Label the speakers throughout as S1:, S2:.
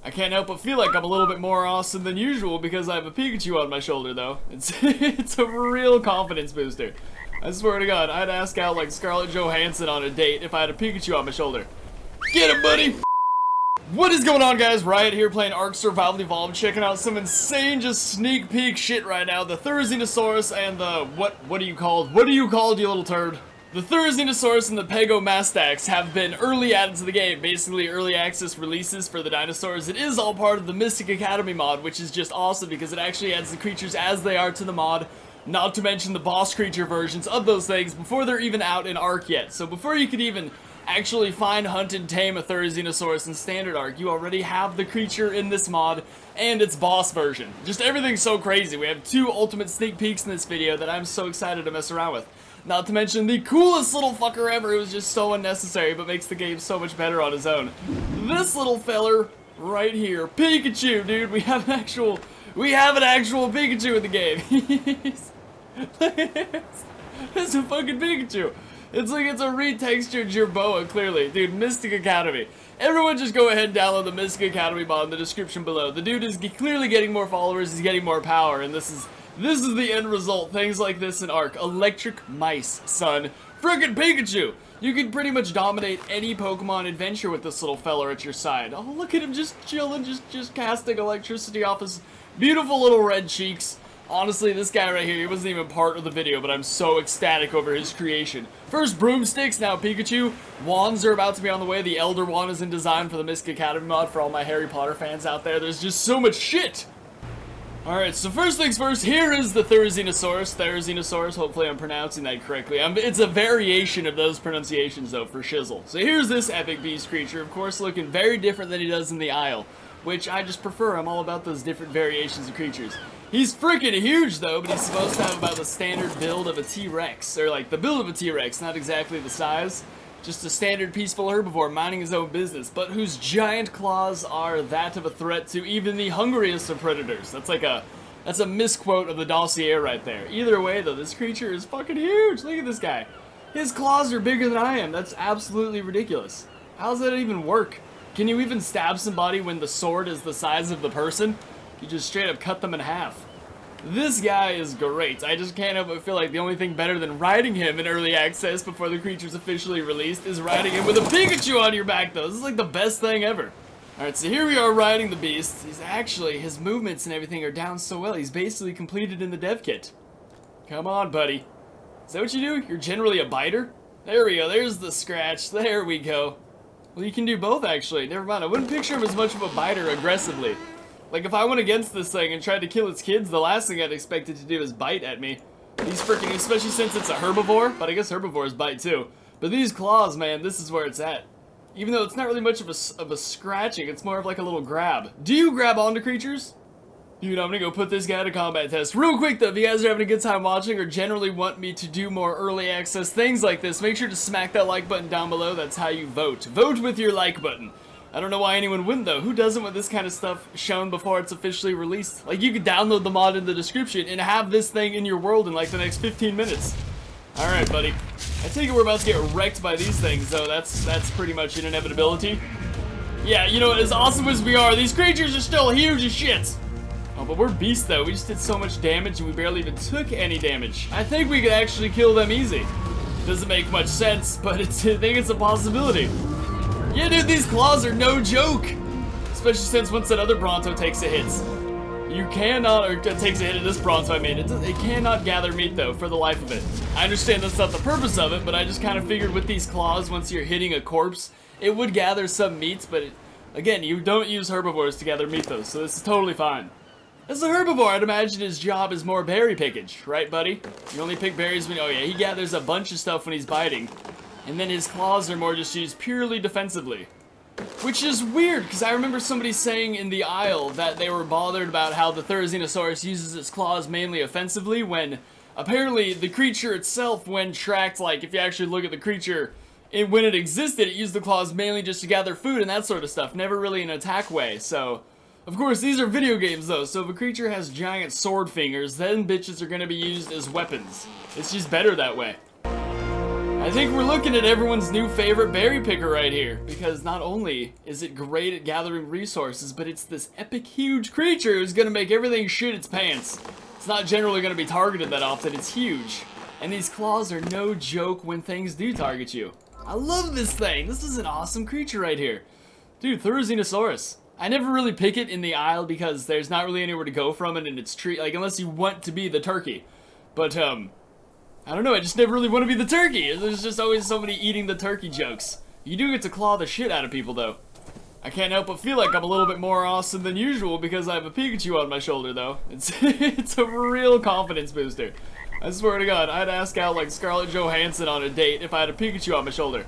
S1: I can't help but feel like I'm a little bit more awesome than usual because I have a Pikachu on my shoulder, though. It's a real confidence booster. I swear to God, I'd ask out like Scarlett Johansson on a date if I had a Pikachu on my shoulder. Get him, buddy! What is going on, guys? Riot here playing Ark Survival Evolved, checking out some insane just sneak peek shit right now. The THERIZINOSAURus and the what are you called, you little turd? The THERIZINOSAURus and the Pegomastax have been early added to the game, basically early access releases for the dinosaurs. It is all part of the Mystic Academy mod, which is just awesome because it actually adds the creatures as they are to the mod, not to mention the boss creature versions of those things before they're even out in Ark yet. So before you could even actually find, hunt, and tame a THERIZINOSAURus in Standard Ark, you already have the creature in this mod and its boss version. Just everything's so crazy. We have 2 ultimate sneak peeks in this video that I'm so excited to mess around with. Not to mention the coolest little fucker ever who was just so unnecessary but makes the game so much better on his own. This little feller right here, Pikachu, dude. We have an actual Pikachu in the game. It's a fucking Pikachu. It's like it's a retextured Jerboa, clearly. Dude, Mystic Academy. Everyone just go ahead and download the Mystic Academy mod in the description below. The dude is clearly getting more followers, he's getting more power, and this is the end result. Things like this in Ark. Electric mice, son. Frickin' Pikachu! You can pretty much dominate any Pokemon adventure with this little fella at your side. Oh, look at him just chilling, just casting electricity off his beautiful little red cheeks. Honestly, this guy right here, he wasn't even part of the video, but I'm so ecstatic over his creation. First broomsticks, now Pikachu. Wands are about to be on the way. The Elder Wand is in design for the Mystic Academy mod for all my Harry Potter fans out there. There's just so much shit! Alright, so first things first, here is the THERIZINOSAURus, hopefully I'm pronouncing that correctly. It's a variation of those pronunciations, though, for shizzle. So here's this epic beast creature, of course, looking very different than he does in the Isle, which I just prefer. I'm all about those different variations of creatures. He's freaking huge, though, but he's supposed to have about the standard build of a T-Rex, or like the build of a T-Rex, not exactly the size. Just a standard peaceful herbivore minding his own business, but whose giant claws are that of a threat to even the hungriest of predators. That's a misquote of the dossier right there. Either way, though, this creature is fucking huge. Look at this guy. His claws are bigger than I am. That's absolutely ridiculous. How does that even work? Can you even stab somebody when the sword is the size of the person? You just straight up cut them in half. This guy is great. I just can't help but feel like the only thing better than riding him in early access before the creature's officially released is riding him with a Pikachu on your back, though. This is like the best thing ever. Alright, so here we are riding the beast. His movements and everything are down so well. He's basically completed in the dev kit. Come on, buddy. Is that what you do? You're generally a biter? There we go. There's the scratch. There we go. Well, you can do both, actually. Never mind. I wouldn't picture him as much of a biter aggressively. Like, if I went against this thing and tried to kill its kids, the last thing I'd expect it to do is bite at me. These freaking, especially since it's a herbivore, but I guess herbivores bite too. But these claws, man, this is where it's at. Even though it's not really much of a scratching, it's more of like a little grab. Do you grab onto creatures? Dude, I'm gonna go put this guy to combat test. Real quick though, if you guys are having a good time watching or generally want me to do more early access things like this, make sure to smack that like button down below. That's how you vote. Vote with your like button. I don't know why anyone wouldn't, though. Who doesn't want this kind of stuff shown before it's officially released? Like, you could download the mod in the description and have this thing in your world in, like, the next 15 minutes. Alright, buddy. I take it we're about to get wrecked by these things, though. That's pretty much an inevitability. Yeah, you know, as awesome as we are, these creatures are still huge as shit. Oh, but we're beasts, though. We just did so much damage, and we barely even took any damage. I think we could actually kill them easy. Doesn't make much sense, but I think it's a possibility. Yeah, dude, these claws are no joke! Especially since once that other Bronto takes a hit. You cannot, or takes a hit at this Bronto, I mean. It cannot gather meat, though, for the life of it. I understand that's not the purpose of it, but I just kind of figured with these claws, once you're hitting a corpse, it would gather some meat, but again, you don't use herbivores to gather meat, though, so this is totally fine. As a herbivore, I'd imagine his job is more berry pickage, right, buddy? You only pick berries when, oh yeah, he gathers a bunch of stuff when he's biting. And then his claws are more just used purely defensively. Which is weird, because I remember somebody saying in the Isle that they were bothered about how the THERIZINOSAURus uses its claws mainly offensively, when apparently the creature itself, when tracked, like if you actually look at the creature, when it existed, it used the claws mainly just to gather food and that sort of stuff, never really an attack way, so... Of course, these are video games though, so if a creature has giant sword fingers, then bitches are going to be used as weapons. It's just better that way. I think we're looking at everyone's new favorite berry picker right here, because not only is it great at gathering resources, but it's this epic huge creature who's gonna make everything shit its pants. It's not generally gonna be targeted that often, it's huge. And these claws are no joke when things do target you. I love this thing, this is an awesome creature right here. Dude, THERIZINOSAURus. I never really pick it in the aisle because there's not really anywhere to go from it in its tree, like unless you want to be the turkey. But I don't know, I just never really want to be the turkey. There's just always so many eating the turkey jokes. You do get to claw the shit out of people though. I can't help but feel like I'm a little bit more awesome than usual because I have a Pikachu on my shoulder though. It's a real confidence booster. I swear to God, I'd ask out like Scarlett Johansson on a date if I had a Pikachu on my shoulder.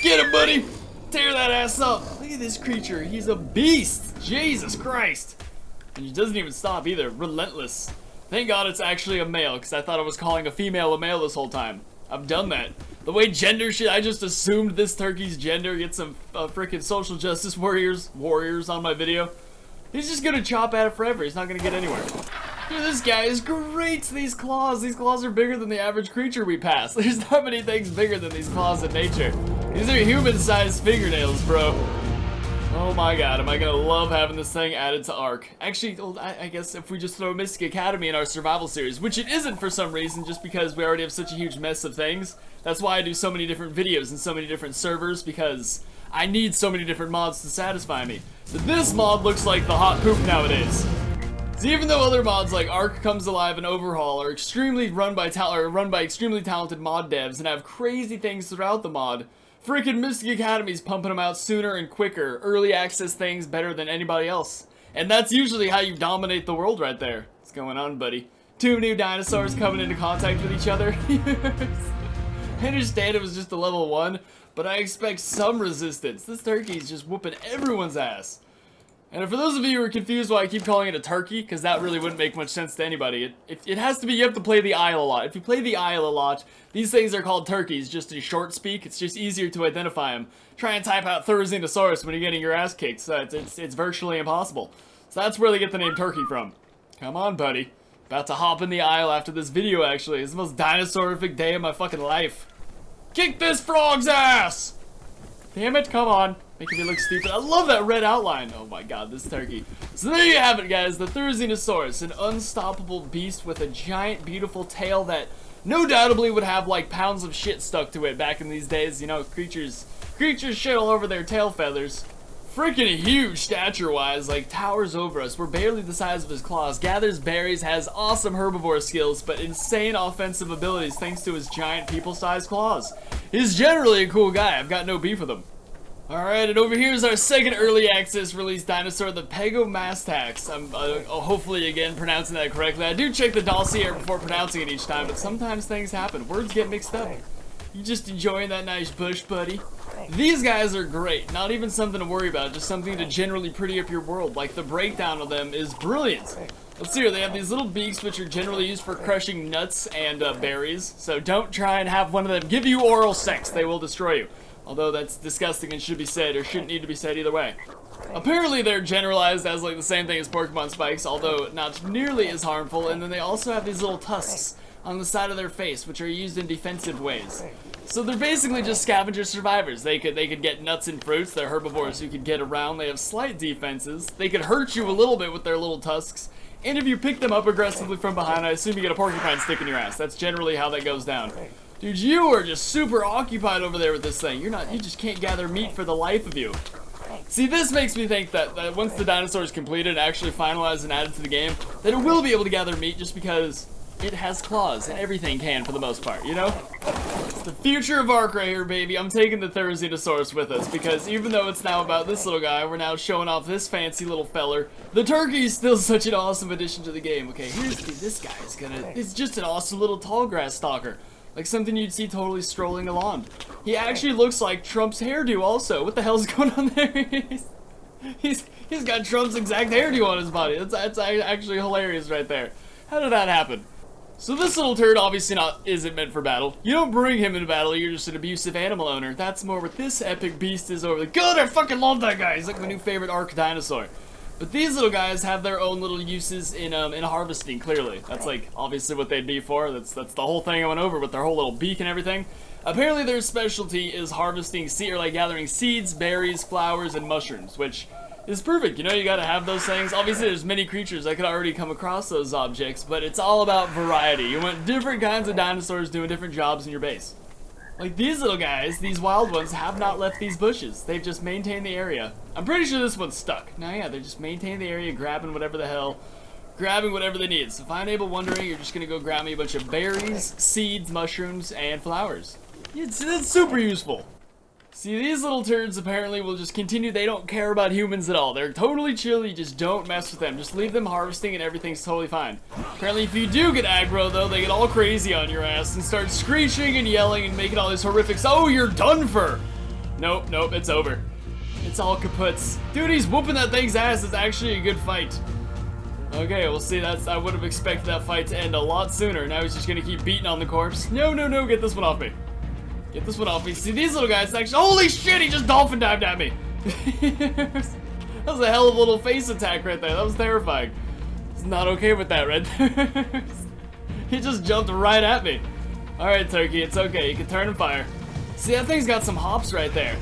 S1: Get him, buddy! Tear that ass up! Look at this creature, he's a beast! Jesus Christ! And he doesn't even stop either, relentless. Thank God it's actually a male, because I thought I was calling a female a male this whole time. I've done that. The way gender shit, I just assumed this turkey's gender. Get some freaking social justice warriors on my video. He's just gonna chop at it forever. He's not gonna get anywhere. Dude, this guy is great. These claws are bigger than the average creature we pass. There's not many things bigger than these claws in nature. These are human-sized fingernails, bro. Oh my God, am I gonna love having this thing added to Ark. Actually, well, I guess if we just throw Mystic Academy in our survival series, which it isn't for some reason, just because we already have such a huge mess of things. That's why I do so many different videos and so many different servers, because I need so many different mods to satisfy me. But this mod looks like the hot poop nowadays. So even though other mods like Ark Comes Alive and Overhaul are extremely run by extremely talented mod devs and have crazy things throughout the mod, freaking Mystic Academy's pumping them out sooner and quicker, early access things better than anybody else. And that's usually how you dominate the world right there. What's going on, buddy? Two new dinosaurs coming into contact with each other. I understand it was just a level 1, but I expect some resistance. This turkey's just whooping everyone's ass. And for those of you who are confused why I keep calling it a turkey, because that really wouldn't make much sense to anybody, it has to be, you have to play the aisle a lot. If you play the aisle a lot, these things are called turkeys, just in short speak. It's just easier to identify them. Try and type out THERIZINOSAURUS when you're getting your ass kicked, so it's virtually impossible. So that's where they get the name turkey from. Come on, buddy. About to hop in the aisle after this video, actually. It's the most dinosaurific day of my fucking life. Kick this frog's ass! Damn it, come on. Making me look stupid. I love that red outline. Oh my God, this turkey. So there you have it, guys. The THERIZINOSAURUS, an unstoppable beast with a giant, beautiful tail that no doubtably would have like pounds of shit stuck to it back in these days. You know, creatures shit all over their tail feathers. Freaking huge stature-wise, like towers over us. We're barely the size of his claws. Gathers berries, has awesome herbivore skills, but insane offensive abilities thanks to his giant people-sized claws. He's generally a cool guy. I've got no beef with him. Alright, and over here is our second early access release dinosaur, the Pegomastax. I'm hopefully again pronouncing that correctly. I do check the dossier before pronouncing it each time, but sometimes things happen. Words get mixed up. You just enjoying that nice bush, buddy? These guys are great. Not even something to worry about, just something to generally pretty up your world. Like, the breakdown of them is brilliant. Let's see here, they have these little beaks which are generally used for crushing nuts and berries. So don't try and have one of them give you oral sex. They will destroy you. Although that's disgusting and should be said, or shouldn't need to be said either way. Apparently they're generalized as like the same thing as Pokemon spikes, although not nearly as harmful, and then they also have these little tusks on the side of their face, which are used in defensive ways. So they're basically just scavenger survivors. They could get nuts and fruits, they're herbivores who could get around, they have slight defenses, they could hurt you a little bit with their little tusks, and if you pick them up aggressively from behind, I assume you get a porcupine stick in your ass. That's generally how that goes down. Dude, you are just super occupied over there with this thing. You just can't gather meat for the life of you. See, this makes me think that once the dinosaur is completed and actually finalized and added to the game, that it will be able to gather meat just because it has claws, and everything can for the most part, you know? It's the future of Ark right here, baby. I'm taking the THERIZINOSAURUS with us, because even though it's now about this little guy, we're now showing off this fancy little feller. The turkey is still such an awesome addition to the game. Okay, this guy's it's just an awesome little tall grass stalker. Like something you'd see totally strolling along. He actually looks like Trump's hairdo also. What the hell's going on there? He's got Trump's exact hairdo on his body. That's actually hilarious right there. How did that happen? So this little turd obviously isn't meant for battle. You don't bring him into battle, you're just an abusive animal owner. That's more what this epic beast is over there. God, I fucking love that guy. He's like my new favorite Ark dinosaur. But these little guys have their own little uses in harvesting, clearly. That's like obviously what they'd be for. That's the whole thing I went over with their whole little beak and everything. Apparently their specialty is harvesting or like gathering seeds, berries, flowers, and mushrooms, which is perfect. You know, you gotta have those things. Obviously there's many creatures that could already come across those objects, but it's all about variety. You want different kinds of dinosaurs doing different jobs in your base. Like these little guys, these wild ones, have not left these bushes. They've just maintained the area. I'm pretty sure this one's stuck. Now yeah, they're just maintaining the area, grabbing whatever the hell, grabbing whatever they need. So if I'm able wondering, you're just gonna go grab me a bunch of berries, seeds, mushrooms, and flowers. That's super useful. See, these little turds apparently will just continue. They don't care about humans at all. They're totally chill. You just don't mess with them. Just leave them harvesting and everything's totally fine. Apparently, if you do get aggro, though, they get all crazy on your ass and start screeching and yelling and making all these horrific... Oh, you're done for! Nope, nope, it's over. It's all kaputs. Dude, he's whooping that thing's ass. It's actually a good fight. Okay, we'll see. I would have expected that fight to end a lot sooner. Now he's just gonna keep beating on the corpse. No, no, no, get this one off me. Get this one off me. See, these little guys actually... Holy shit, he just dolphin dived at me. That was a hell of a little face attack right there. That was terrifying. It's not okay with that right there. He just jumped right at me. Alright, Turkey, it's okay. You can turn and fire. See, that thing's got some hops right there.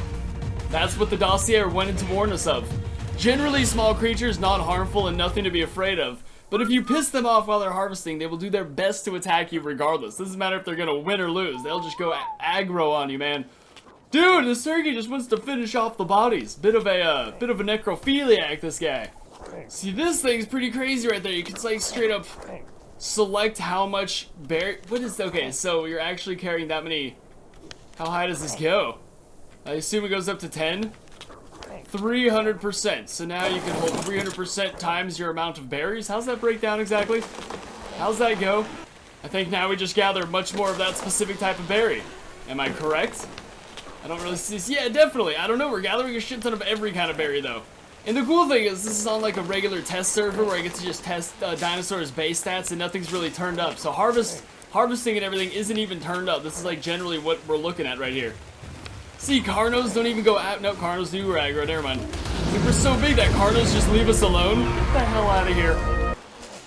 S1: That's what the dossier wanted to warn us of. Generally, small creatures, not harmful and nothing to be afraid of. But if you piss them off while they're harvesting, they will do their best to attack you regardless. Doesn't matter if they're gonna win or lose. They'll just go aggro on you, man. Dude, this turkey just wants to finish off the bodies. Bit of a necrophiliac, this guy. See, this thing's pretty crazy right there. You can like straight up select how much what is... Okay, so you're actually carrying that many... How high does this go? I assume it goes up to 10? 300%. So now you can hold 300% times your amount of berries. How's that break down exactly? How's that go? I think now we just gather much more of that specific type of berry. Am I correct? I don't really see. Yeah, definitely. I don't know. We're gathering a shit ton of every kind of berry, though. And the cool thing is, this is on like a regular test server where I get to just test dinosaurs' base stats and nothing's really turned up. So harvesting and everything isn't even turned up. This is like generally what we're looking at right here. See, Carnos don't even go out. No, Carnos do aggro. Never mind. Like, we're so big that Carnos just leave us alone. Get the hell out of here.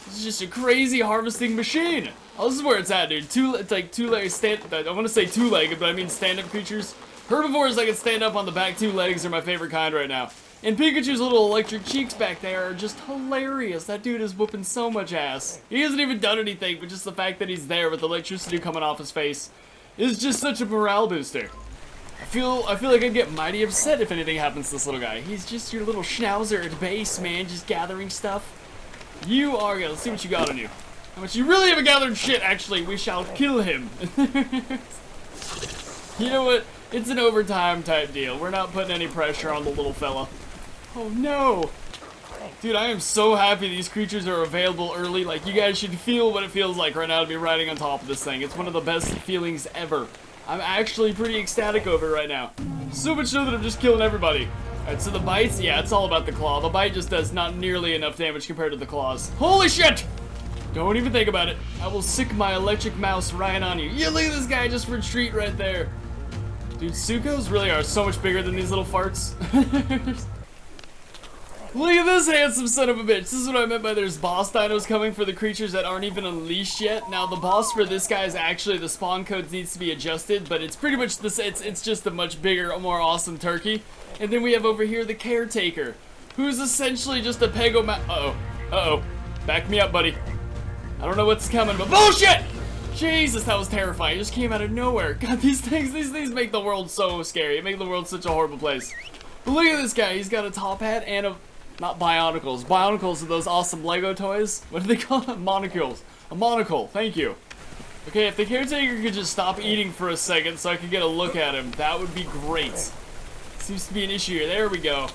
S1: This is just a crazy harvesting machine. Oh, this is where it's at, dude. It's like two-legged I want to say two-legged, but I mean stand-up creatures. Herbivores that can stand up on the back two legs are my favorite kind right now. And Pikachu's little electric cheeks back there are just hilarious. That dude is whooping so much ass. He hasn't even done anything, but just the fact that he's there with electricity coming off his face is just such a morale booster. I feel like I'd get mighty upset if anything happens to this little guy. He's just your little schnauzer at base, man, just gathering stuff. You are gonna... Let's see what you got on you. How much you really haven't gathered shit, actually. We shall kill him. You know what? It's an overtime type deal. We're not putting any pressure on the little fella. Oh no! Dude, I am so happy these creatures are available early. Like, you guys should feel what it feels like right now to be riding on top of this thing. It's one of the best feelings ever. I'm actually pretty ecstatic over it right now. So much so that I'm just killing everybody. Alright, so the bites, yeah, it's all about the claw. The bite just does not nearly enough damage compared to the claws. Holy shit! Don't even think about it. I will sick my electric mouse right on you. Yeah, look at this guy just retreat right there. Dude, Sukos really are so much bigger than these little farts. Look at this handsome son of a bitch. This is what I meant by there's boss dinos coming for the creatures that aren't even unleashed yet. Now, the boss for this guy is actually the spawn code needs to be adjusted, but it's pretty much this. It's just a much bigger, more awesome turkey. And then we have over here the caretaker, who's essentially just a Uh-oh. Back me up, buddy. I don't know what's coming, but bullshit! Jesus, that was terrifying. It just came out of nowhere. God, these things make the world so scary. They make the world such a horrible place. But look at this guy. He's got a top hat and a... Not Bionicles. Bionicles are those awesome Lego toys. What do they call them? Monocles. A monocle. Thank you. Okay, if the caretaker could just stop eating for a second so I could get a look at him, that would be great. Seems to be an issue here. There we go.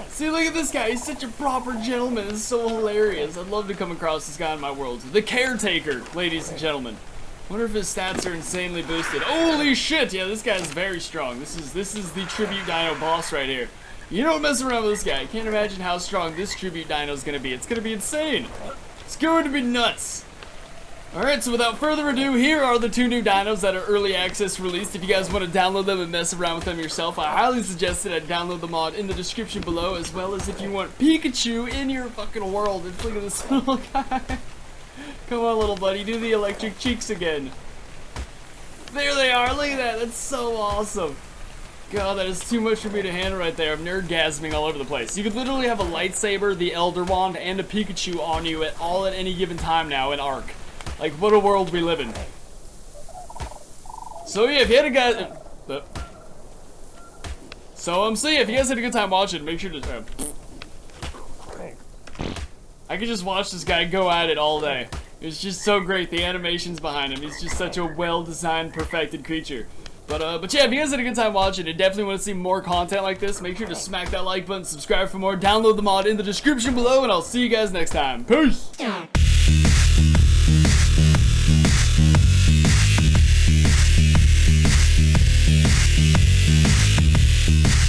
S1: See, look at this guy. He's such a proper gentleman. It's so hilarious. I'd love to come across this guy in my world. The caretaker, ladies and gentlemen. Wonder if his stats are insanely boosted. Holy shit! Yeah, this guy's very strong. This is the tribute dino boss right here. You don't mess around with this guy. I can't imagine how strong this tribute dino is gonna be. It's gonna be insane. It's going to be nuts. Alright, so without further ado, here are the two new dinos that are early access released. If you guys want to download them and mess around with them yourself, I highly suggest that I download the mod in the description below, as well as if you want Pikachu in your fucking world. And look at this little guy. Come on, little buddy, do the electric cheeks again. There they are. Look at that. That's so awesome. God, that is too much for me to handle right there. I'm nerdgasming all over the place. You could literally have a lightsaber, the Elder Wand, and a Pikachu on you at any given time now in Ark. Like, what a world we live in. So yeah, if you had a guy... So yeah, if you guys had a good time watching, make sure to... I could just watch this guy go at it all day. It's just so great, the animations behind him. He's just such a well-designed, perfected creature. But yeah, if you guys had a good time watching and definitely want to see more content like this, make sure to smack that like button, subscribe for more, download the mod in the description below, and I'll see you guys next time. Peace!